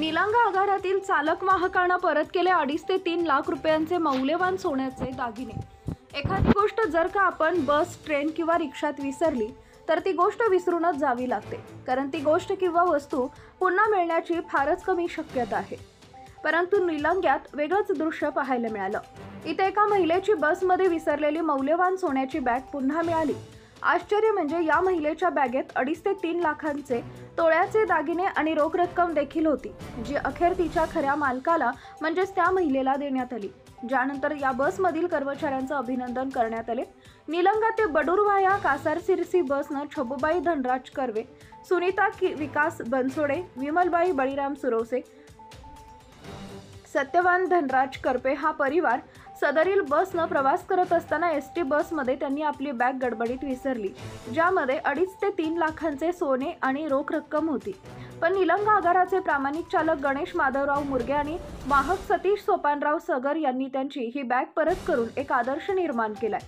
निलंगा आगारातील चालक वाहकांना परत केले 2.5 ते 3 लाख रुपयांचे मौल्यवान सोन्याचे दागिने। एखादी गोष्ट जर का आपण बस, ट्रेन किंवा रिक्षात विसरली तर ती गोष्ट विसरूनच जावी लागते, कारण ती गोष्ट किंवा वस्तू पुन्हा मिळण्याची फारच कमी शक्यता आहे। परंतु निलंग्यात वेगळंच दृश्य पाहायला मिळालं। इथे एका महिलेची बसमध्ये विसरलेली मौल्यवान सोन्याची बॅग पुन्हा मिळाली। आश्चर्य म्हणजे या महिलेच्या बॅगेत 2.5 ते 3 लाखांचे तोळ्याचे दागिने आणि रोख रक्कम देखील होती, जी अखेर तिच्या खऱ्या मालकाला म्हणजेच त्या महिलेला देण्यात आली। ज्यानंतर या बसमधील कर्मचाऱ्यांचं अभिनंदन करण्यात आले। निलंगा ते बडूर व्हाया कासारशिरसी बसनं छबुबाई धनराज कर्वे, सुनीता विकास बनसोडे, विमलबाई बळीराम सुरवसे, सत्यवान धनराज करपे हा परिवार सदरील बसनं प्रवास करत असताना एसटी बसमध्ये त्यांनी आपली बॅग गडबडीत विसरली, ज्यामध्ये 2.5 ते 3 लाखांचे सोने आणि रोख रक्कम होती। पण निलंगा आगाराचे प्रामाणिक चालक गणेश माधवराव मुरगे आणि वाहक सतीश सोपानराव सगर यांनी त्यांची ही बॅग परत करून एक आदर्श निर्माण केलाय।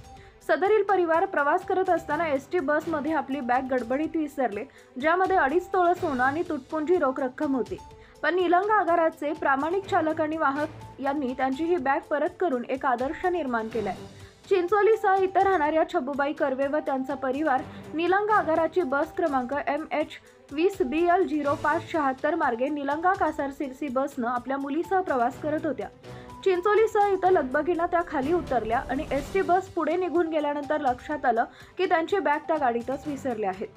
सदरील परिवार प्रवास करत असताना एसटी बसमध्ये आपली बॅग गडबडीत विसरले, ज्यामध्ये 2.5 तोळे सोनं आणि तुटपुंजी रोख रक्कम होती। पण निलंगा आगाराचे प्रामाणिक चालक आणि वाहक यांनी त्यांची ही बॅग परत करून एक आदर्श निर्माण केलाय। चिंचोलीसह इतर राहणाऱ्या छबुबाई कर्वे व त्यांचा परिवार निलंगा आगाराची बस क्रमांक MH20BL0576 मार्गे निलंगा कासारशिरसी बसनं आपल्या मुलीसह प्रवास करत होत्या। चिंचोलीसह इथं लगबगीनं त्या खाली उतरल्या आणि एसटी बस पुढे निघून गेल्यानंतर लक्षात आलं की त्यांची बॅग त्या गाडीतच विसरली आहेत।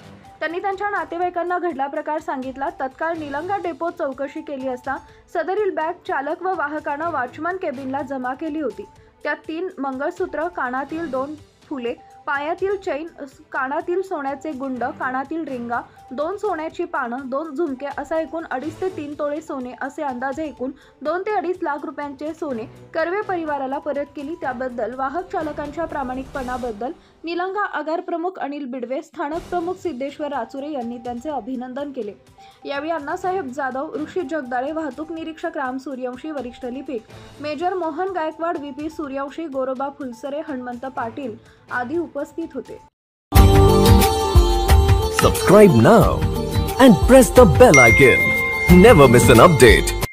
त्यांनी त्यांच्या नातेवाईकांना घडला प्रकार सांगितला। तत्काळ निलंगा डेपोत चौकशी केली असता सदरील बॅग चालक व वाहकानं वॉचमन केबिनला जमा केली होती। त्यात 3 मंगळसूत्र, कानातील 2 फुले, पायातील चैन, कानातील सोन्याचे गुंड, कानातील रिंगा, 2 सोन्याची पानं, 2 झुमके असा एकूण 2.5 ते 3 तोळे सोने असे अंदाजे एकूण 2 ते 2.5 लाख रुपयांचे सोने कर्वे परिवाराला परत केली। त्याबद्दल वाहक चालकांच्या प्रामाणिकपणाबद्दल निलंगा आगार प्रमुख अनिल बिडवे, स्थानक प्रमुख सिद्धेश्वर राचुरे यांनी त्यांचे अभिनंदन केले। यावेळी अण्णासाहेब जाधव, ऋषी जगदाळे, वाहतूक निरीक्षक राम सूर्यवंशी, वरिष्ठ लिपिक मेजर मोहन गायकवाड, VP सूर्यवंशी, गोरोबा फुलसरे, हनुमंत पाटील आदी उपस्थित होते। Subscribe now and press the bell icon. Never miss an update.